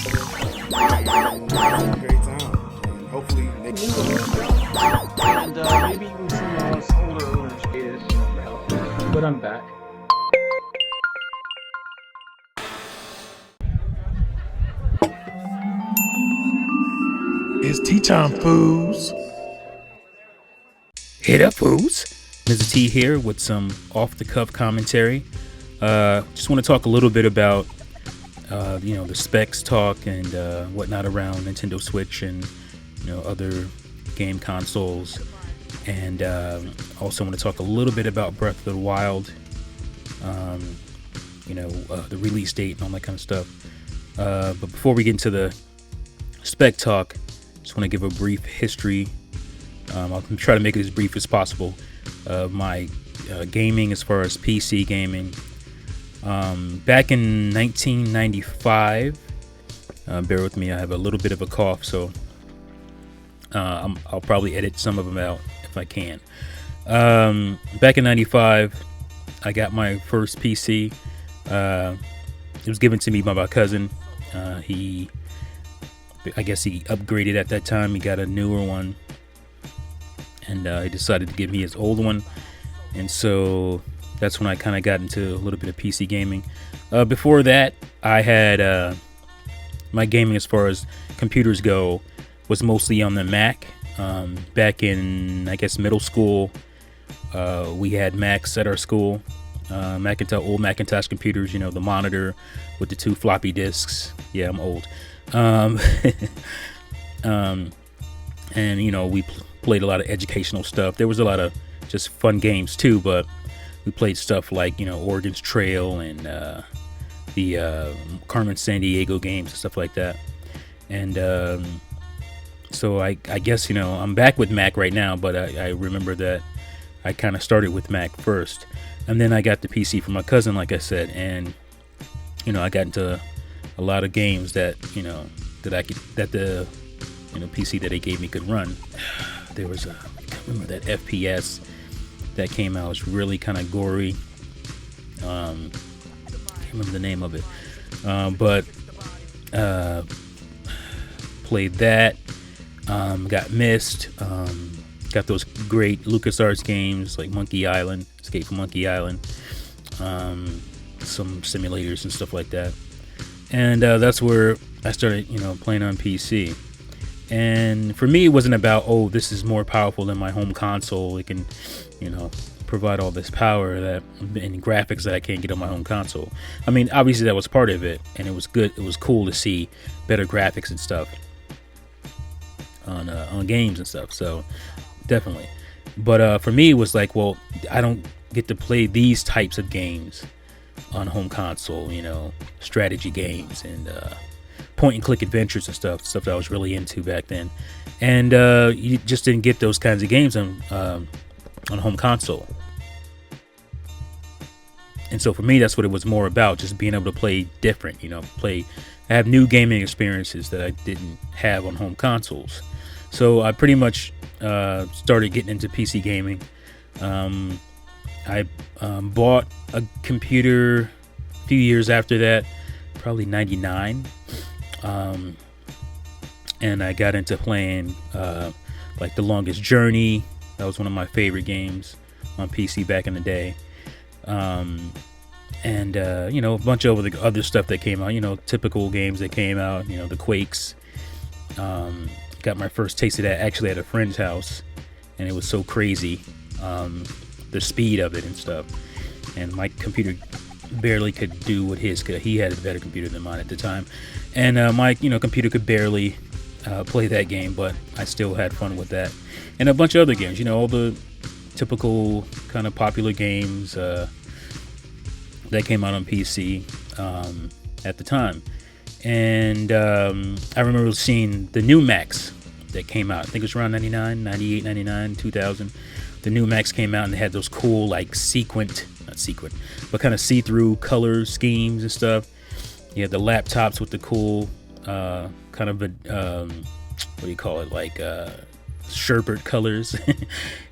Great time. And hopefully next And maybe even some of us older owners is. But I'm back. it's tea time, fools. Hit up, fools. Mizzah Tee here with some off-the-cuff commentary. Just want to talk a little bit about, the specs talk and whatnot around Nintendo Switch and, other game consoles. And also want to talk a little bit about Breath of the Wild, the release date and all that kind of stuff. But before we get into the spec talk, just want to give a brief history. I'll try to make it as brief as possible. My gaming as far as PC gaming. Back in 1995, bear with me, I have a little bit of a cough, so I'll probably edit some of them out if I can. Back in 95, I got my first PC. It was given to me by my cousin. I guess he upgraded at that time. He got a newer one. And he decided to give me his old one. And so that's when I kind of got into a little bit of PC gaming. Before that, I had my gaming as far as computers go was mostly on the Mac. Back in, I guess, middle school, we had Macs at our school. Old Macintosh computers, the monitor with the 2 floppy disks. Yeah, I'm old. And we played a lot of educational stuff. There was a lot of just fun games too, but we played stuff like Oregon's Trail and the Carmen Sandiego games and stuff like that. And so I guess I'm back with Mac right now, but I remember that I kind of started with Mac first, and then I got the PC from my cousin, like I said, and I got into a lot of games that the PC that they gave me could run. There was I can't remember that FPS that came out. It was really kind of gory. I can't remember the name of it, but played that. Got Myst. Got those great LucasArts games like Monkey Island, Escape from Monkey Island. Some simulators and stuff like that. And that's where I started, playing on PC. And for me, it wasn't about, this is more powerful than my home console. It can, provide all this power and graphics that I can't get on my home console. I mean, obviously that was part of it, and it was good. It was cool to see better graphics and stuff on games and stuff. So definitely. But for me, it was like, well, I don't get to play these types of games on home console. Strategy games and point and click adventures and stuff that I was really into back then, and you just didn't get those kinds of games on home console. And so for me, that's what it was more about, just being able to play different, have new gaming experiences that I didn't have on home consoles. So I pretty much started getting into PC gaming. I bought a computer a few years after that, probably 99. And I got into playing like The Longest Journey. That was one of my favorite games on PC back in the day. And a bunch of the other stuff that came out, typical games that came out, the Quakes. Got my first taste of that actually at a friend's house, and it was so crazy, the speed of it and stuff. And my computer barely could do what his could. He had a better computer than mine at the time, and my computer could barely play that game, but I still had fun with that. And a bunch of other games, all the typical kind of popular games that came out on PC at the time. And I remember seeing the new Macs that came out. I think it was around 99, 98, 99, 2000. The new Macs came out and they had those cool, like not sequent, but kind of see-through color schemes and stuff. You had the laptops with the cool kind of what do you call it, like sherbet colors.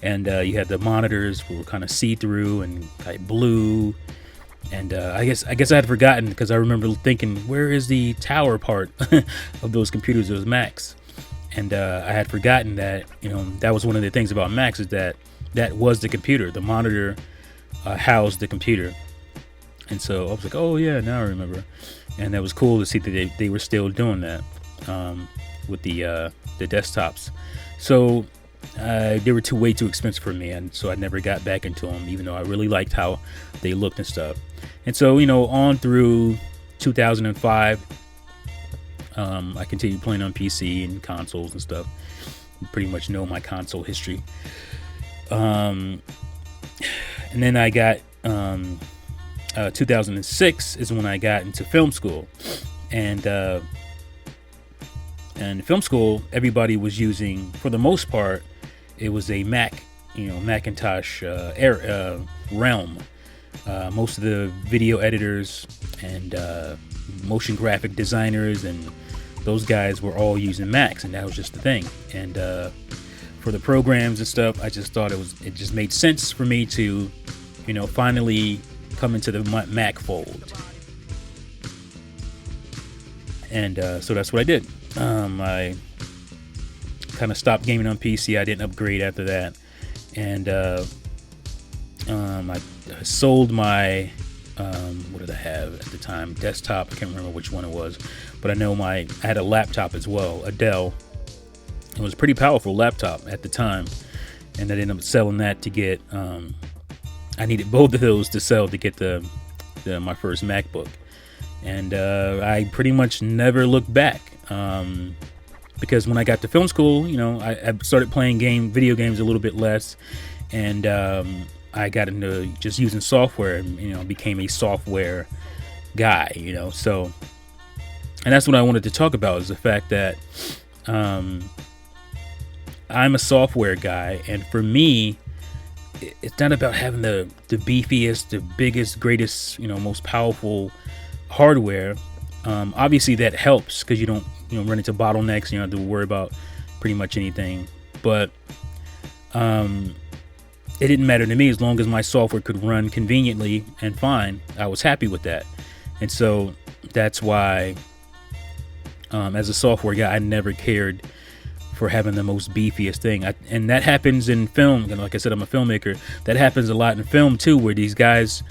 And you had the monitors were kind of see-through and like blue. And I guess I had forgotten, because I remember thinking, where is the tower part of those computers, those Macs? And I had forgotten that, that was one of the things about Macs, is that was the computer. The monitor housed the computer. And so I was like, oh yeah, now I remember. And that was cool to see that they were still doing that with the desktops. So they were way too expensive for me, and so I never got back into them, even though I really liked how they looked and stuff. And so, on through 2005, I continued playing on PC and consoles and stuff. You pretty much know my console history. And then I got 2006 is when I got into film school, and film school, everybody was using, for the most part, it was a Mac, Macintosh realm. Most of the video editors and motion graphic designers and those guys were all using Macs, and that was just the thing. And for the programs and stuff, I just thought it just made sense for me to, finally come into the Mac fold. And so that's what I did. I kind of stopped gaming on PC. I didn't upgrade after that, and I sold my what did I have at the time? Desktop. I can't remember which one it was, but I know I had a laptop as well, a Dell. It was a pretty powerful laptop at the time, and I ended up selling that to get. I needed both of those to sell to get my first MacBook, and I pretty much never looked back. Because when I got to film school, I started playing video games a little bit less, and I got into just using software, and became a software guy, So, and that's what I wanted to talk about, is the fact that I'm a software guy, and for me, it's not about having the beefiest, the biggest, greatest, most powerful hardware. Obviously that helps, because you don't run into bottlenecks. You don't have to worry about pretty much anything. But it didn't matter to me, as long as my software could run conveniently and fine. I was happy with that. And so that's why, as a software guy, I never cared for having the most beefiest thing. And that happens in film. Like I said, I'm a filmmaker. That happens a lot in film too, where these guys,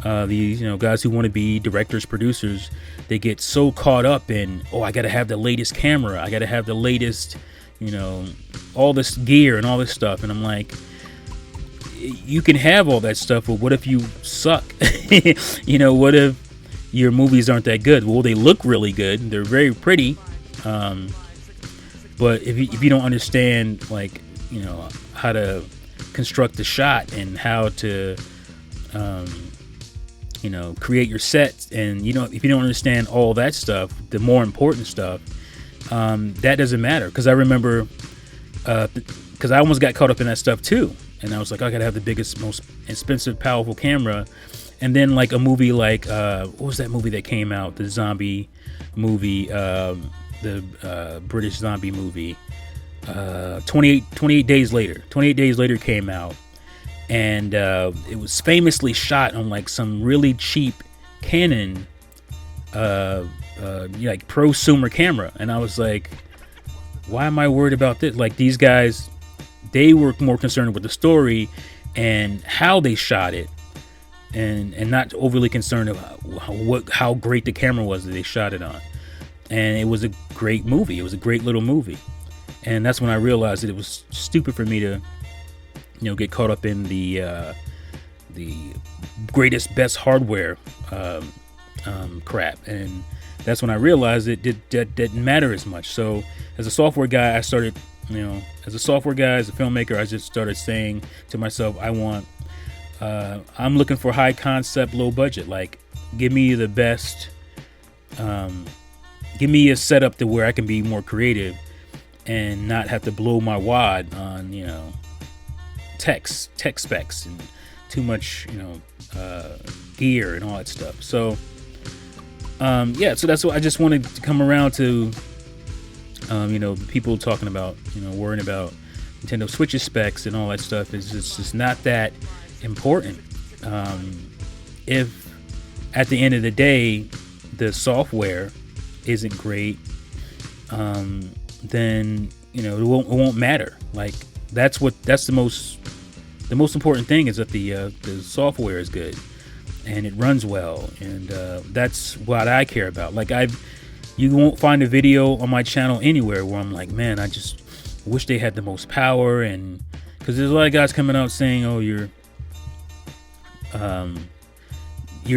guys who want to be directors, producers, they get so caught up in, I got to have the latest camera, I got to have the latest, all this gear and all this stuff. And I'm like, you can have all that stuff, but what if you suck? What if your movies aren't that good? Well, they look really good, they're very pretty, but if you don't understand, how to construct the shot and how to create your sets, and if you don't understand all that stuff, the more important stuff, that doesn't matter. Because I remember, because I almost got caught up in that stuff too, and I was like, I gotta have the biggest, most expensive, powerful camera. And then like a movie like what was that movie that came out, the zombie movie, the British zombie movie, 28 Days Later. 28 Days Later came out, and it was famously shot on like some really cheap Canon like prosumer camera. And I was like, why am I worried about this? Like, these guys, they were more concerned with the story and how they shot it, and not overly concerned about how great the camera was that they shot it on. And it was a great movie. It was a great little movie. And that's when I realized that it was stupid for me to get caught up in the greatest, best hardware crap. And that's when I realized that didn't matter as much. So as a software guy, I started, as a software guy, as a filmmaker, I just started saying to myself, I'm looking for high concept, low budget. Like, give me the best, give me a setup to where I can be more creative and not have to blow my wad on, tech specs and too much, gear and all that stuff. So, so that's what I just wanted to come around to, people talking about, worrying about Nintendo Switch's specs and all that stuff is just not that important. If at the end of the day, the software isn't great, then it won't matter. Like that's the most important thing, is that the software is good and it runs well, and that's what I care about. Like you won't find a video on my channel anywhere where I'm like, man, I just wish they had the most power, and because there's a lot of guys coming out saying, oh, you're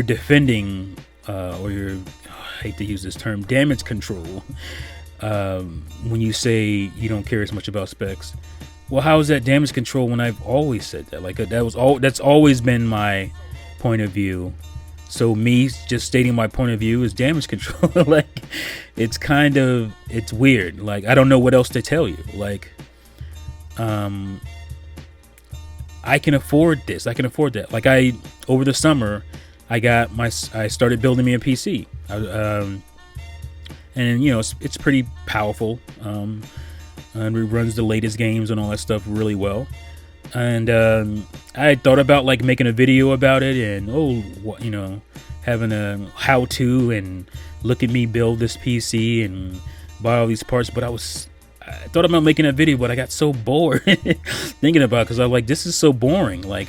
defending or you're, I hate to use this term, damage control, when you say you don't care as much about specs. Well, how is that damage control when I've always said that? Like that's always been my point of view. So me just stating my point of view is damage control. Like it's weird. Like I don't know what else to tell you. Like I can afford this. I can afford that. Like over the summer, I started building me a PC. And it's pretty powerful. And it runs the latest games and all that stuff really well. And I thought about like making a video about it, and having a how-to and look at me build this PC and buy all these parts. But I thought about making a video, but I got so bored thinking about it, because I was like, this is so boring. Like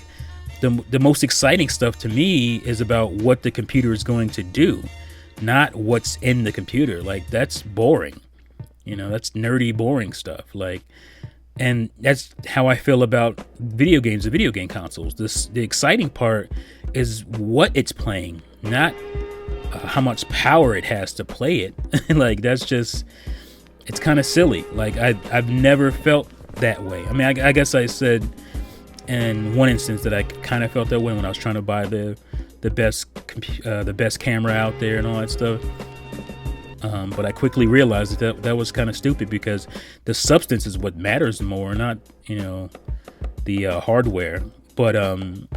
the most exciting stuff to me is about what the computer is going to do, not what's in the computer. Like that's boring. That's nerdy, boring stuff. Like, and that's how I feel about video games and video game consoles. The exciting part is what it's playing, not how much power it has to play it. Like it's kind of silly. Like I've never felt that way. I mean, I guess I said in one instance that I kind of felt that way when I was trying to buy the best camera out there and all that stuff. But I quickly realized that was kind of stupid, because the substance is what matters more, not the hardware. But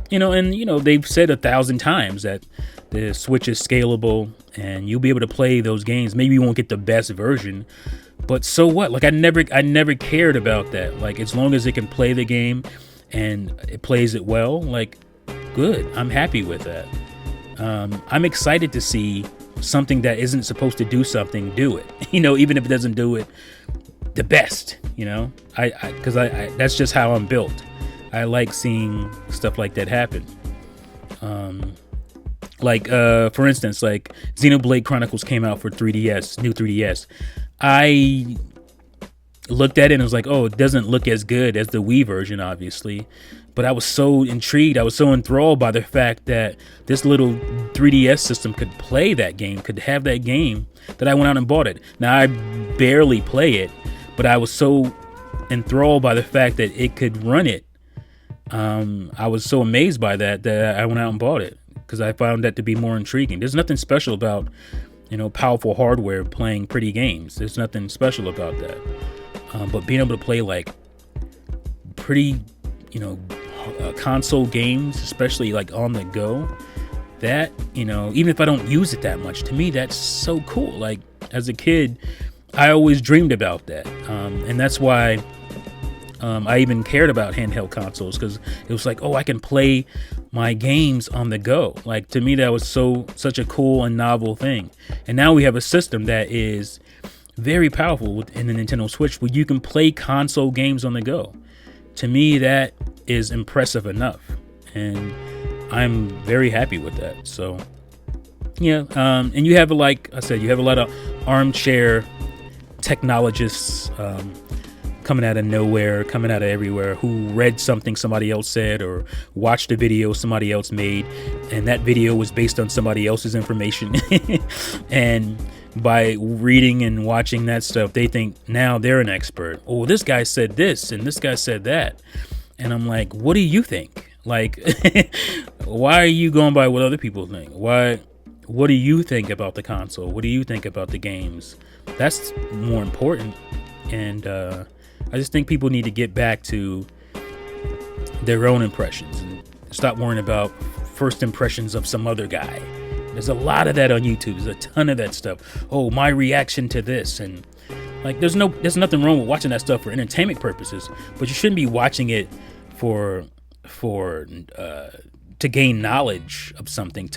they've said 1,000 times that the Switch is scalable and you'll be able to play those games. Maybe you won't get the best version, but so what? Like I never cared about that. Like as long as it can play the game and it plays it well, like good. I'm happy with that. I'm excited to see something that isn't supposed to do something do it, even if it doesn't do it the best, because that's just how I'm built. I like seeing stuff like that happen. For instance, like Xenoblade Chronicles came out for 3DS, new 3DS. I looked at it and was like, oh, it doesn't look as good as the Wii version, obviously. But I was so intrigued, I was so enthralled by the fact that this little 3DS system could play that game, could have that game, that I went out and bought it. Now, I barely play it, but I was so enthralled by the fact that it could run it. I was so amazed by that I went out and bought it, because I found that to be more intriguing. There's nothing special about, powerful hardware playing pretty games. There's nothing special about that. But being able to play like pretty, console games, especially like on the go, that, even if I don't use it that much, to me, that's so cool. Like as a kid, I always dreamed about that. And that's why I even cared about handheld consoles, because it was like, oh, I can play my games on the go. Like to me, that was such a cool and novel thing. And now we have a system that is very powerful in the Nintendo Switch, where you can play console games on the go. To me, that is impressive enough, and I'm very happy with that. So yeah, and you have, like I said, you have a lot of armchair technologists coming out of nowhere, coming out of everywhere, who read something somebody else said or watched a video somebody else made, and that video was based on somebody else's information. And by reading and watching that stuff, they think now they're an expert. Oh, this guy said this and this guy said that. And I'm like, what do you think? Like, why are you going by what other people think? What do you think about the console? What do you think about the games? That's more important. And I just think people need to get back to their own impressions and stop worrying about first impressions of some other guy. There's a lot of that on YouTube. There's a ton of that stuff. Oh, my reaction to this. And like, there's nothing wrong with watching that stuff for entertainment purposes, but you shouldn't be watching it to to gain knowledge of something.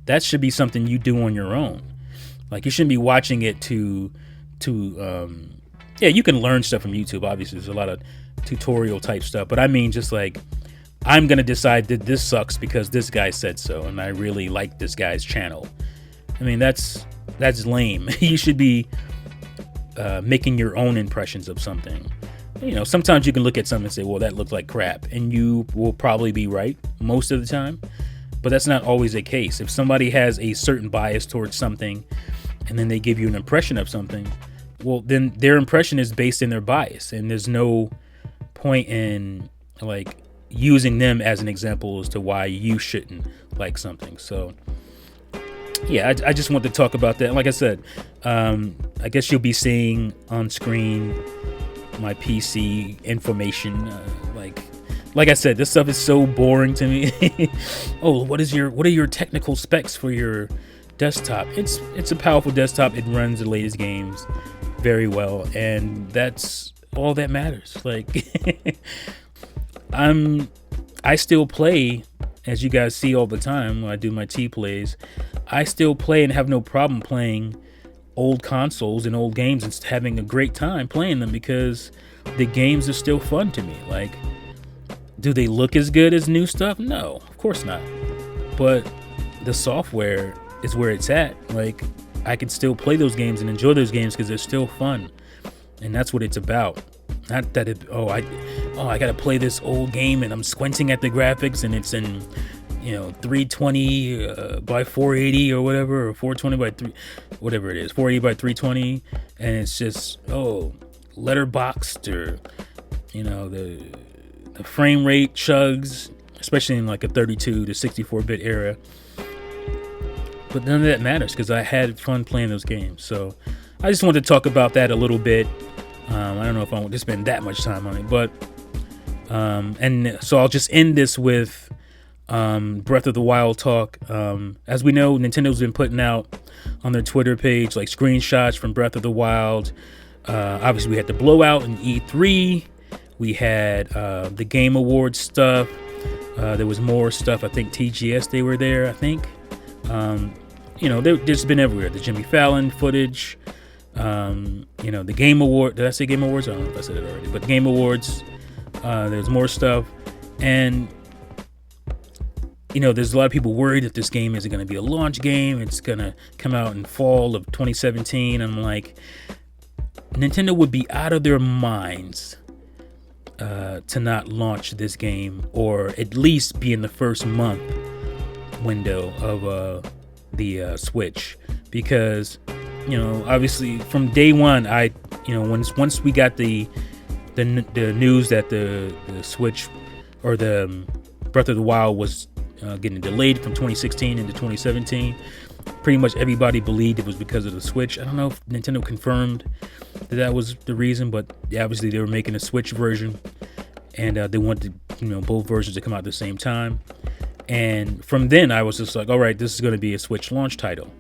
That should be something you do on your own. Like, you shouldn't be watching it to yeah, you can learn stuff from YouTube. Obviously, there's a lot of tutorial type stuff, but I mean, just like, I'm gonna decide that this sucks because this guy said so, and I really like this guy's channel. I mean, that's lame. You should be making your own impressions of something. You know, sometimes you can look at something and say, well, that looked like crap, and you will probably be right most of the time, but that's not always the case. If somebody has a certain bias towards something and then they give you an impression of something, well, then their impression is based in their bias, and there's no point in like using them as an example as to why you shouldn't like something. So yeah, I just want to talk about that. And like I said, I guess you'll be seeing on screen my PC information. Like I said, this stuff is so boring to me. Oh, what are your technical specs for your desktop? It's a powerful desktop. It runs the latest games very well, and that's all that matters. Like, I still play, as you guys see all the time when I do my T plays. I still play and have no problem playing old consoles and old games and having a great time playing them because the games are still fun to me. Like, do they look as good as new stuff? No, of course not. But the software is where it's at. Like, I can still play those games and enjoy those games because they're still fun, and that's what it's about. Not that I gotta play this old game and I'm squinting at the graphics and it's in 320 by 480 or whatever, or 420 by 3, whatever it is, 480 by 320, and it's just letterboxed, or the frame rate chugs, especially in like a 32 to 64-bit era. But none of that matters because I had fun playing those games. So I just wanted to talk about that a little bit. I don't know if I want to spend that much time on it, but and so I'll just end this with Breath of the Wild talk. As we know, Nintendo's been putting out on their Twitter page like screenshots from Breath of the Wild. Obviously, we had the blowout in E3. We had the Game Awards stuff. There was more stuff. I think TGS, they were there, I think. They've just been everywhere. The Jimmy Fallon footage. The Game Award. Did I say Game Awards? I don't know if I said it already. But the Game Awards. There's more stuff. And there's a lot of people worried that this game isn't going to be a launch game. It's going to come out in fall of 2017. I'm like, Nintendo would be out of their minds to not launch this game, or at least be in the first month window of the Switch, because obviously from day one, once we got the news that the Switch or the Breath of the Wild was getting delayed from 2016 into 2017, pretty much everybody believed it was because of the Switch. I don't know if Nintendo confirmed that was the reason, but obviously they were making a Switch version, and they wanted both versions to come out at the same time. And from then I was just like, all right, this is going to be a Switch launch title.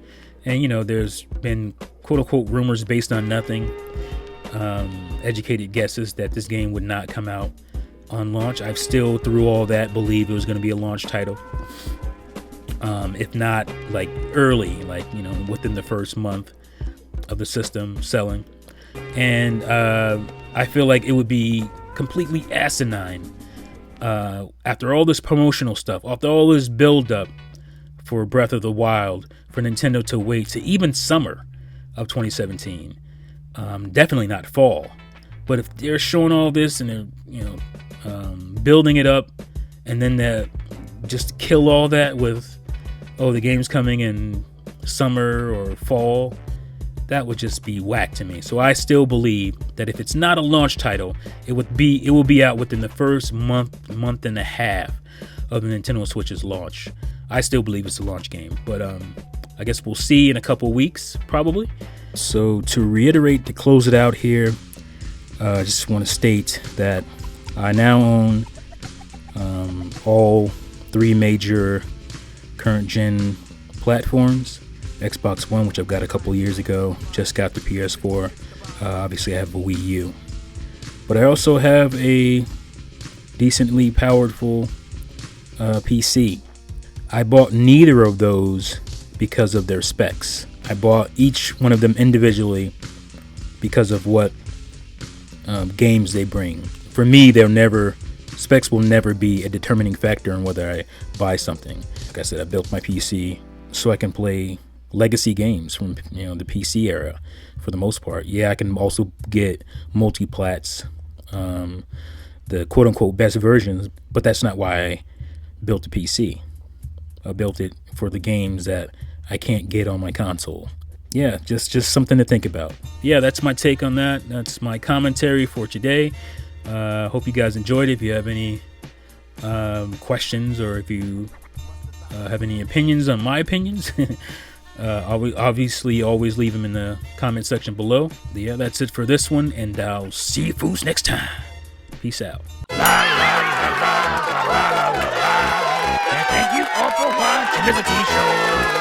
And there's been quote unquote rumors based on nothing, educated guesses that this game would not come out on launch. I've still, through all that, believed it was going to be a launch title. If not like early, like within the first month of the system selling. And I feel like it would be completely asinine after all this promotional stuff, after all this build up for Breath of the Wild, for Nintendo to wait to even summer of 2017. Definitely not fall. But if they're showing all this and they're building it up, and then they just kill all that with, the game's coming in summer or fall, that would just be whack to me. So I still believe that if it's not a launch title, it will be out within the first month and a half of the Nintendo Switch's launch. I still believe it's a launch game, but I guess we'll see in a couple weeks, probably. So to reiterate, to close it out here, I just want to state that I now own all 3 major current gen platforms. Xbox One, which I've got a couple years ago, just got the PS4. Obviously I have a Wii U, but I also have a decently powerful PC, I bought neither of those because of their specs. I bought each one of them individually because of what games they bring. For me, specs will never be a determining factor in whether I buy something. Like I said, I built my PC so I can play legacy games from the PC era for the most part. Yeah, I can also get multi-plats, the quote-unquote best versions, but that's not why I built the PC. I built it for the games that I can't get on my console. Yeah, just something to think about. Yeah, that's my take on that. That's my commentary for today. Hope you guys enjoyed it. If you have any questions, or if you have any opinions on my opinions, obviously always leave them in the comment section below. Yeah, that's it for this one, and I'll see you fools next time. Peace out. Thank you all for watching Mizzah Tee Show.